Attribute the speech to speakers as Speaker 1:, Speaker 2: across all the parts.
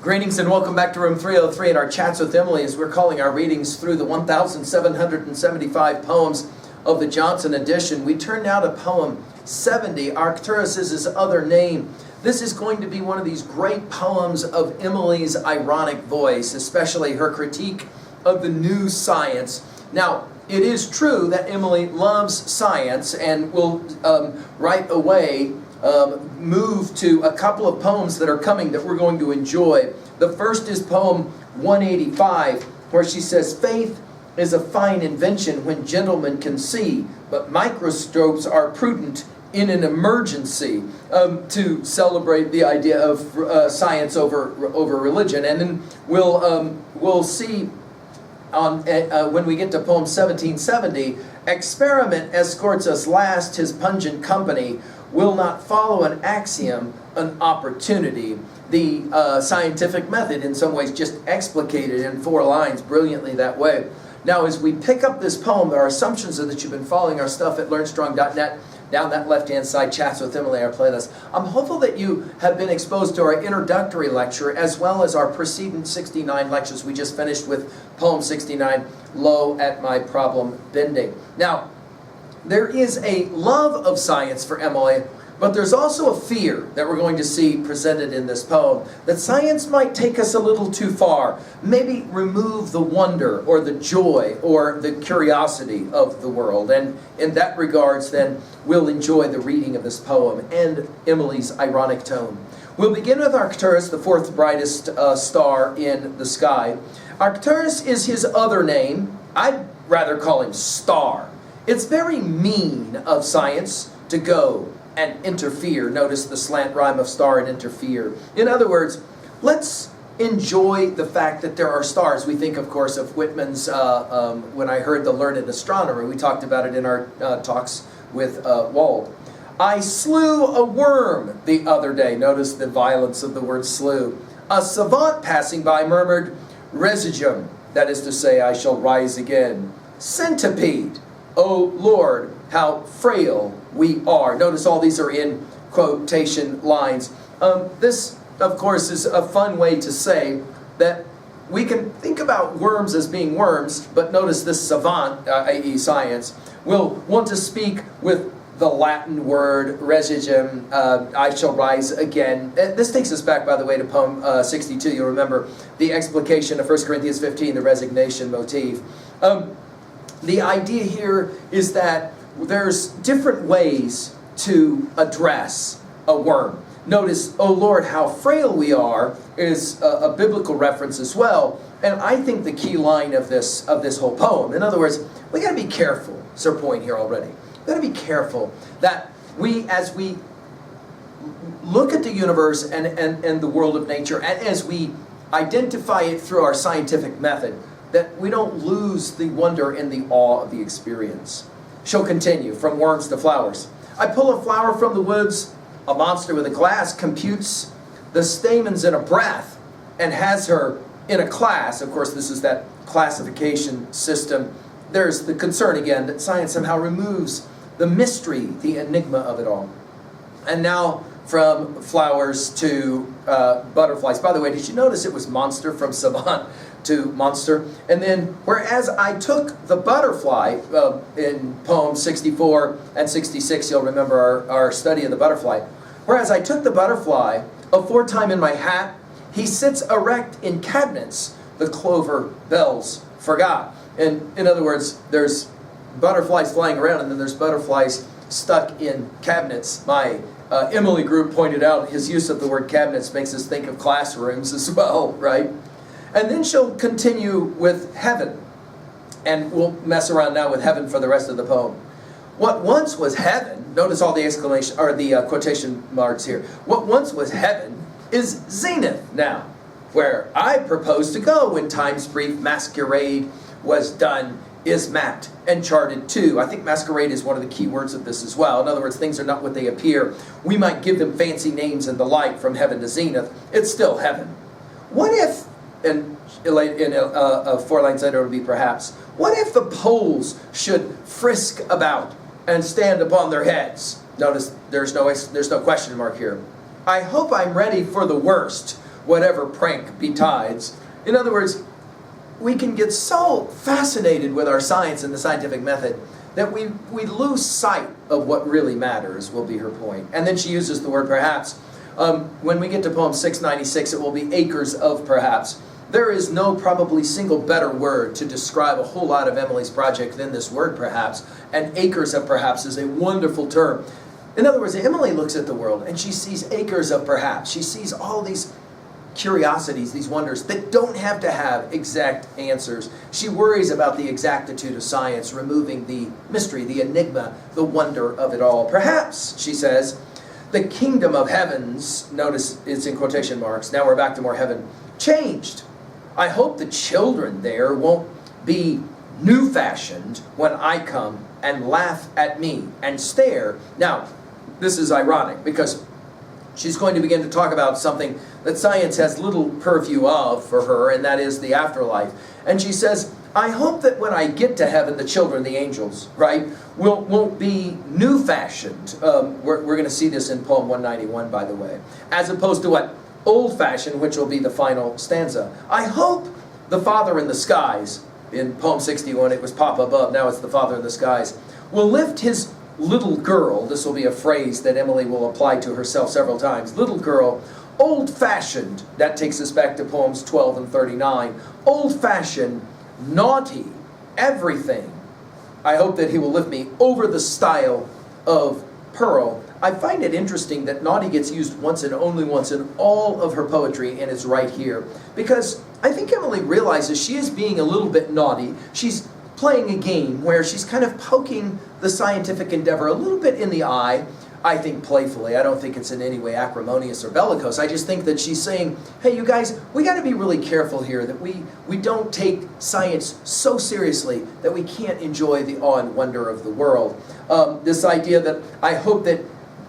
Speaker 1: Greetings and welcome back to room 303 in our chats with Emily as we're calling our readings through the 1,775 poems of the Johnson edition. We turn now to poem 70. Arcturus is his other name. This is going to be one of these great poems of Emily's ironic voice, especially her critique of the new science. Now, it is true that Emily loves science and will right away move to a couple of poems that are coming that we're going to enjoy. The first is poem 185, where she says, "Faith is a fine invention when gentlemen can see, but microscopes are prudent in an emergency," to celebrate the idea of science over religion. And then we'll see on when we get to poem 1770, "Experiment escorts us last, his pungent company will not follow an axiom, an opportunity." The scientific method in some ways just explicated in 4 lines brilliantly that way. Now as we pick up this poem, our assumptions are that you've been following our stuff at learnstrong.net. Down that left-hand side, Chats with Emily, our playlist. I'm hopeful that you have been exposed to our introductory lecture as well as our preceding 69 lectures. We just finished with poem 69, "Low at My Problem Bending." Now, there is a love of science for Emily, but there's also a fear that we're going to see presented in this poem, that science might take us a little too far, maybe remove the wonder or the joy or the curiosity of the world. And in that regards, then, we'll enjoy the reading of this poem and Emily's ironic tone. We'll begin with Arcturus, the 4th brightest star in the sky. Arcturus is his other name. I'd rather call him Star. It's very mean of science to go and interfere. Notice the slant rhyme of star and interfere. In other words, let's enjoy the fact that there are stars. We think, of course, of Whitman's When I Heard the Learned Astronomer. We talked about it in our talks with Wald. "I slew a worm the other day." Notice the violence of the word slew. "A savant passing by murmured, 'Residuum,' that is to say, I shall rise again. Centipede, O Lord, how frail we are." Notice all these are in quotation lines. This, of course, is a fun way to say that we can think about worms as being worms, but notice this savant, i.e. science, will want to speak with the Latin word residuum, I shall rise again. This takes us back, by the way, to poem 62. You'll remember the explication of 1 Corinthians 15, the resignation motif. The idea here is that there's different ways to address a worm. Notice, "O Lord, how frail we are," is a biblical reference as well. And I think the key line of this whole poem, in other words, we got to be careful. It's our point here already. We got to be careful that as we look at the universe and the world of nature, and as we identify it through our scientific method, that we don't lose the wonder and the awe of the experience. She'll continue, "From worms to flowers. I pull a flower from the woods. A monster with a glass computes the stamens in a breath and has her in a class." Of course, this is that classification system. There's the concern again that science somehow removes the mystery, the enigma of it all. And now from flowers to butterflies. By the way, did you notice it was monster from savant to monster? And then, "Whereas I took the butterfly," in poems 64 and 66, you'll remember our study of the butterfly. "Whereas I took the butterfly, aforetime in my hat, he sits erect in cabinets, the clover bells forgot." And in other words, there's butterflies flying around, and then there's butterflies stuck in cabinets. My Emily group pointed out his use of the word cabinets makes us think of classrooms as well, right? And then she'll continue with heaven. And we'll mess around now with heaven for the rest of the poem. "What once was heaven," notice all the exclamation or the quotation marks here. "What once was heaven is zenith now, where I propose to go when time's brief masquerade was done, is mapped and charted too." I think masquerade is one of the key words of this as well. In other words, things are not what they appear. We might give them fancy names and the like, from heaven to zenith. It's still heaven. What if, and in 4 lines later it would be perhaps, "What if the poles should frisk about and stand upon their heads?" Notice there's no question mark here. "I hope I'm ready for the worst, whatever prank betides. In other words, we can get so fascinated with our science and the scientific method that we lose sight of what really matters, will be her point. And then she uses the word perhaps. When we get to poem 696, it will be acres of perhaps. There is no probably single better word to describe a whole lot of Emily's project than this word perhaps, and acres of perhaps is a wonderful term. In other words, Emily looks at the world and she sees acres of perhaps. She sees all these curiosities, these wonders that don't have to have exact answers. She worries about the exactitude of science, removing the mystery, the enigma, the wonder of it all. Perhaps, she says, the kingdom of heavens, notice it's in quotation marks, now we're back to more heaven, changed. I hope the children there won't be new-fashioned when I come and laugh at me and stare. Now, this is ironic because she's going to begin to talk about something that science has little purview of for her, and that is the afterlife. And she says, I hope that when I get to heaven, the children, the angels, right, won't be new-fashioned. We're going to see this in poem 191, by the way, as opposed to what? Old-fashioned, which will be the final stanza. I hope the Father in the skies, in poem 61, it was Papa above, now it's the Father in the skies, will lift his little girl, this will be a phrase that Emily will apply to herself several times, little girl, old-fashioned, that takes us back to poems 12 and 39, old-fashioned, naughty, everything. I hope that he will lift me over the stile of pearl. I find it interesting that naughty gets used once and only once in all of her poetry, and it's right here. Because I think Emily realizes she is being a little bit naughty. She's playing a game where she's kind of poking the scientific endeavor a little bit in the eye, I think playfully. I don't think it's in any way acrimonious or bellicose. I just think that she's saying, hey, you guys, we got to be really careful here that we don't take science so seriously that we can't enjoy the awe and wonder of the world. This idea that I hope that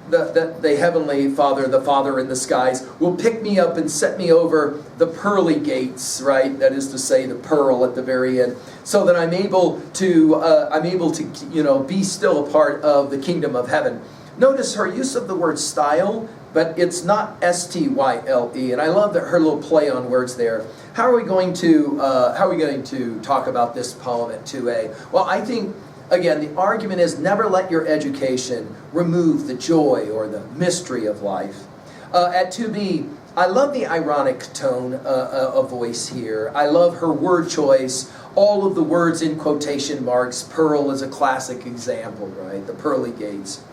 Speaker 1: the Heavenly Father, the Father in the skies, will pick me up and set me over the pearly gates, right? That is to say, the pearl at the very end, so that I'm able to, be still a part of the kingdom of heaven. Notice her use of the word style, but it's not S-T-Y-L-E, and I love her little play on words there. How are we going to talk about this poem at 2A? Well, I think, again, the argument is never let your education remove the joy or the mystery of life. At 2B, I love the ironic tone of voice here. I love her word choice. All of the words in quotation marks. Pearl is a classic example, right? The pearly gates.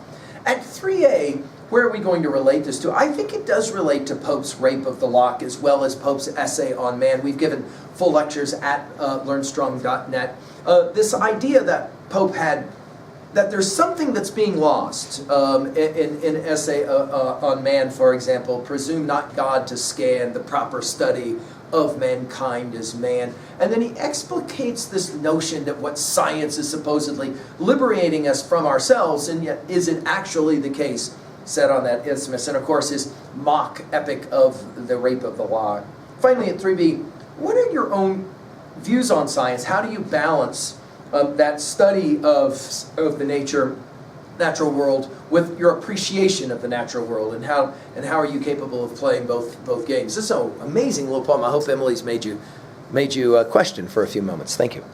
Speaker 1: At 3A, where are we going to relate this to? I think it does relate to Pope's Rape of the Lock as well as Pope's essay on man. We've given full lectures at learnstrong.net. This idea that Pope had, that there's something that's being lost in essay on man, for example, presume not God to scan the proper study of mankind as man. And then he explicates this notion that what science is supposedly liberating us from ourselves, and yet is it actually the case, said on that isthmus, and of course his mock epic of the Rape of the Lock. Finally at 3B, what are your own views on science? How do you balance that study of the natural world with your appreciation of the natural world, and how are you capable of playing both games? This is an amazing little poem. I hope Emily's made you question for a few moments. Thank you.